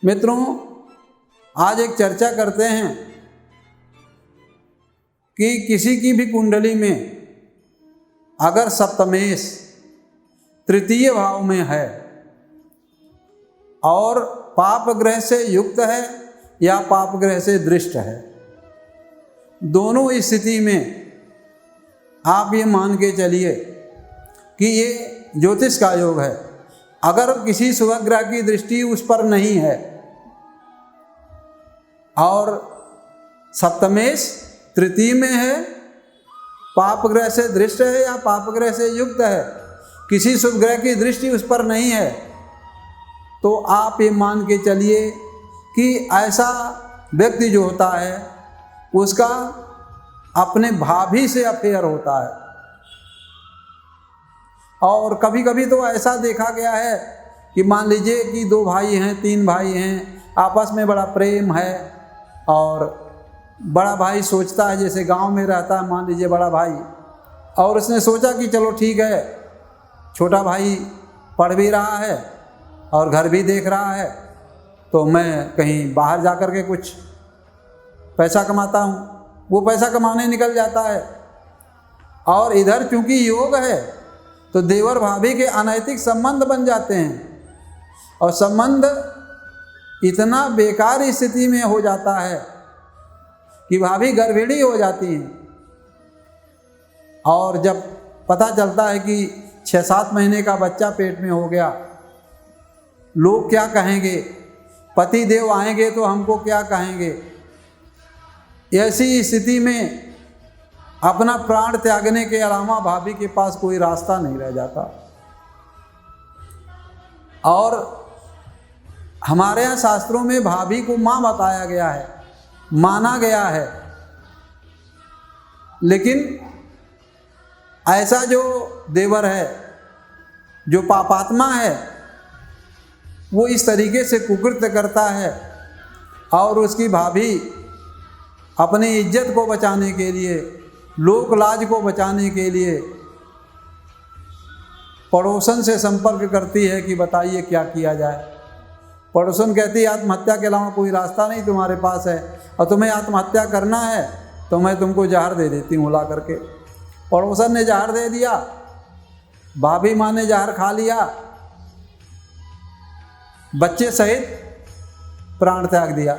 मित्रों, आज एक चर्चा करते हैं कि किसी की भी कुंडली में अगर सप्तमेश तृतीय भाव में है और पाप ग्रह से युक्त है या पाप ग्रह से दृष्ट है, दोनों स्थिति में आप ये मान के चलिए कि ये ज्योतिष का योग है। अगर किसी शुभ ग्रह की दृष्टि उस पर नहीं है और सप्तमेश तृतीय में है, पाप ग्रह से दृष्ट है या पाप ग्रह से युक्त है, किसी शुभ ग्रह की दृष्टि उस पर नहीं है, तो आप ये मान के चलिए कि ऐसा व्यक्ति जो होता है उसका अपने भाभी से अफेयर होता है। और कभी कभी तो ऐसा देखा गया है कि मान लीजिए कि 2 भाई हैं, 3 भाई हैं, आपस में बड़ा प्रेम है और बड़ा भाई सोचता है, जैसे गांव में रहता है मान लीजिए बड़ा भाई, और उसने सोचा कि चलो ठीक है, छोटा भाई पढ़ भी रहा है और घर भी देख रहा है, तो मैं कहीं बाहर जा कर के कुछ पैसा कमाता हूँ। वो पैसा कमाने निकल जाता है और इधर चूँकि योग है तो देवर भाभी के अनैतिक संबंध बन जाते हैं और संबंध इतना बेकार स्थिति में हो जाता है कि भाभी गर्भिणी हो जाती हैं। और जब पता चलता है कि 6-7 महीने का बच्चा पेट में हो गया, लोग क्या कहेंगे, पति देव आएंगे तो हमको क्या कहेंगे। ऐसी स्थिति में अपना प्राण त्यागने के अलावा भाभी के पास कोई रास्ता नहीं रह जाता। और हमारे यहाँ शास्त्रों में भाभी को माँ बताया गया है, माना गया है, लेकिन ऐसा जो देवर है, जो पापात्मा है, वो इस तरीके से कुकृत्य करता है और उसकी भाभी अपनी इज्जत को बचाने के लिए, लोक लाज को बचाने के लिए पड़ोसन से संपर्क करती है कि बताइए क्या किया जाए। पड़ोसन कहती है आत्महत्या के अलावा कोई रास्ता नहीं तुम्हारे पास है और तुम्हें आत्महत्या करना है तो मैं तुमको जहर दे देती हूँ ला करके। पड़ोसन ने जहर दे दिया, भाभी माँ ने जहर खा लिया, बच्चे सहित प्राण त्याग दिया।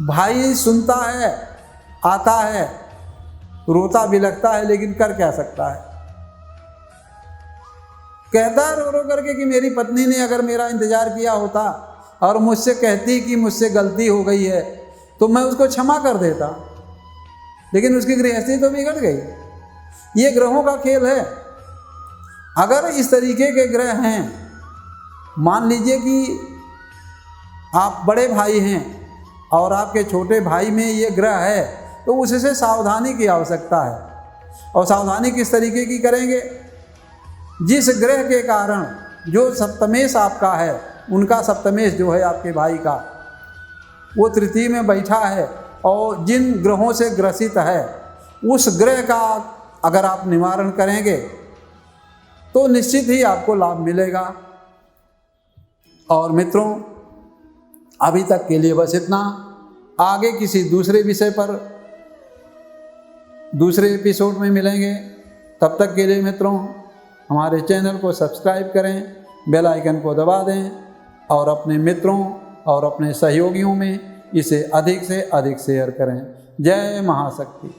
भाई सुनता है, आता है, रोता भी लगता है, लेकिन कर क्या सकता है। कहता है रो रो करके कि मेरी पत्नी ने अगर मेरा इंतजार किया होता और मुझसे कहती कि मुझसे गलती हो गई है तो मैं उसको क्षमा कर देता, लेकिन उसकी गृहस्थी तो बिगड़ गई। ये ग्रहों का खेल है। अगर इस तरीके के ग्रह हैं, मान लीजिए कि आप बड़े भाई हैं और आपके छोटे भाई में ये ग्रह है, तो उससे सावधानी की आवश्यकता है। और सावधानी किस तरीके की करेंगे? जिस ग्रह के कारण जो सप्तमेश आपका है, उनका सप्तमेश जो है आपके भाई का, वो तृतीय में बैठा है और जिन ग्रहों से ग्रसित है, उस ग्रह का अगर आप निवारण करेंगे तो निश्चित ही आपको लाभ मिलेगा। और मित्रों, अभी तक के लिए बस इतना। आगे किसी दूसरे विषय पर दूसरे एपिसोड में मिलेंगे। तब तक के लिए मित्रों, हमारे चैनल को सब्सक्राइब करें, बेल आइकन को दबा दें और अपने मित्रों और अपने सहयोगियों में इसे अधिक से अधिक शेयर करें। जय महाशक्ति।